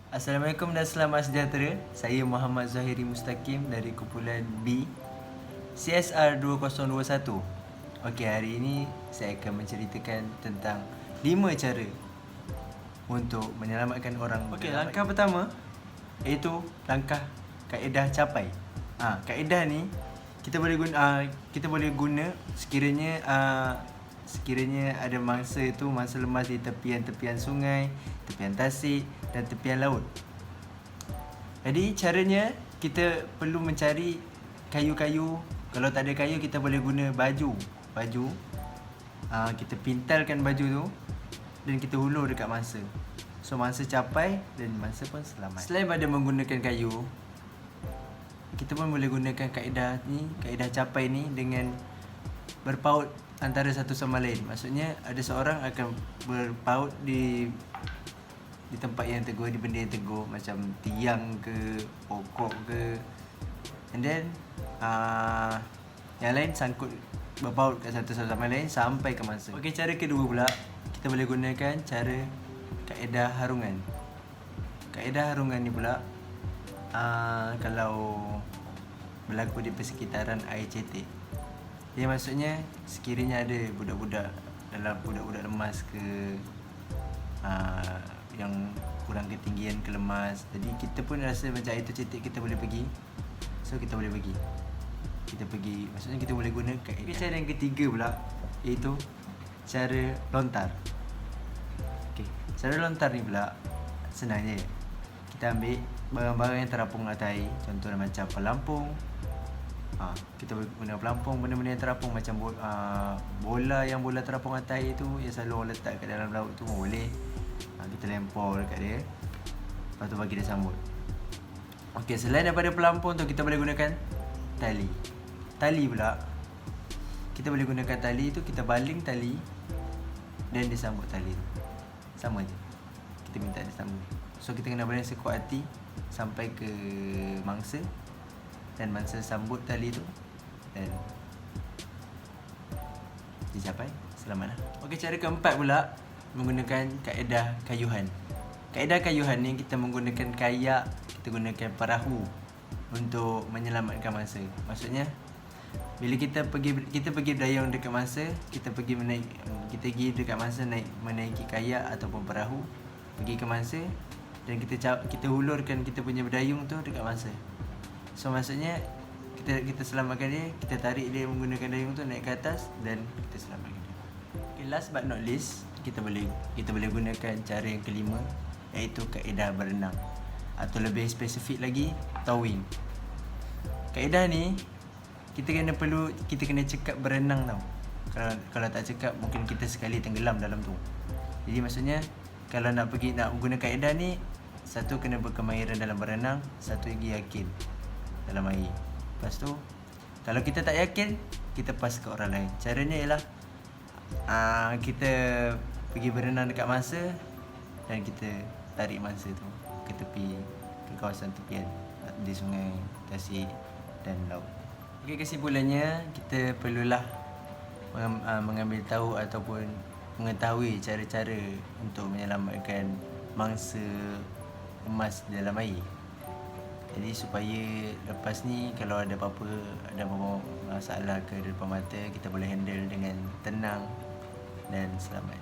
Assalamualaikum dan selamat sejahtera. Saya Muhammad Zahiri Mustaqim dari kumpulan B CSR 2021. Okey, hari ini saya akan menceritakan tentang 5 cara untuk menyelamatkan orang. Okey, langkah pertama iaitu langkah kaedah capai. Kaedah ni kita boleh guna sekiranya ada mangsa lemas di tepian-tepian sungai, tepian tasik dan tepian laut. Jadi caranya kita perlu mencari kayu-kayu. Kalau tak ada kayu, kita boleh guna baju. Kita pintalkan baju tu dan kita hulur dekat mangsa. So mangsa capai dan mangsa pun selamat. Selain pada menggunakan kayu, kita pun boleh gunakan kaedah capai ni dengan berpaut antara satu sama lain. Maksudnya ada seorang akan berpaut di tempat yang teguh, di benda yang teguh, macam tiang ke, pokok ke. And then yang lain sangkut berpaut kat satu sama lain sampai ke mangsa. Okey, cara kedua pula kita boleh gunakan cara kaedah harungan. Kaedah harungan ni pula kalau berlaku di persekitaran air cetek. Dia maksudnya sekiranya ada budak-budak lemas ke yang kurang ketinggian ke lemas. Jadi kita pun rasa macam air tu cetek, kita boleh pergi. So kita boleh pergi. Maksudnya kita boleh guna kaedah. Cara yang ketiga pula iaitu cara lontar. Okey, cara lontar ni pula senang je. Kita ambil barang-barang yang terapung atas air, contohnya macam pelampung. Kita boleh guna pelampung, benda-benda yang terapung macam bola terapung atas air tu yang selalu orang letak kat dalam laut tu pun boleh. Kita lempar dekat dia, lepas tu bagi dia sambut. Okey, selain daripada pelampung tu, kita boleh gunakan tali pula. Kita boleh gunakan tali tu, kita baling tali dan disambut tali tu. Sama je, kita minta dia sambut. So kita kena baling sekuat hati sampai ke mangsa, dan mangsa sambut tali tu dan dicapai, selamatlah. Okey, cara keempat pula menggunakan kaedah kayuhan. Kaedah kayuhan ni kita menggunakan kayak, kita gunakan perahu untuk menyelamatkan mangsa. Maksudnya bila kita pergi berdayung dekat mangsa, kita pergi dekat mangsa menaiki kayak ataupun perahu, pergi ke mangsa dan kita hulurkan kita punya berdayung tu dekat mangsa. So maksudnya kita selamatkan dia, kita tarik dia menggunakan dayung tu naik ke atas dan kita selamatkan dia. Okay, last but not least, kita boleh gunakan cara yang kelima iaitu kaedah berenang, atau lebih spesifik lagi, towing. Kaedah ni kita kena cekap berenang tau. Kalau tak cekap, mungkin kita sekali tenggelam dalam tu. Jadi maksudnya kalau nak guna kaedah ni, satu kena berkemahiran dalam berenang, satu lagi yakin dalam air. Lepas tu kalau kita tak yakin, kita pas ke orang lain. Caranya ialah kita pergi berenang dekat mangsa dan kita tarik mangsa tu ke tepi, ke kawasan tepian di sungai, tasik dan laut. Okey, kesimpulannya kita perlulah mengambil tahu ataupun mengetahui cara-cara untuk menyelamatkan mangsa emas dalam air. Jadi supaya lepas ni kalau ada apa-apa masalah ke depan mata, kita boleh handle dengan tenang dan selamat.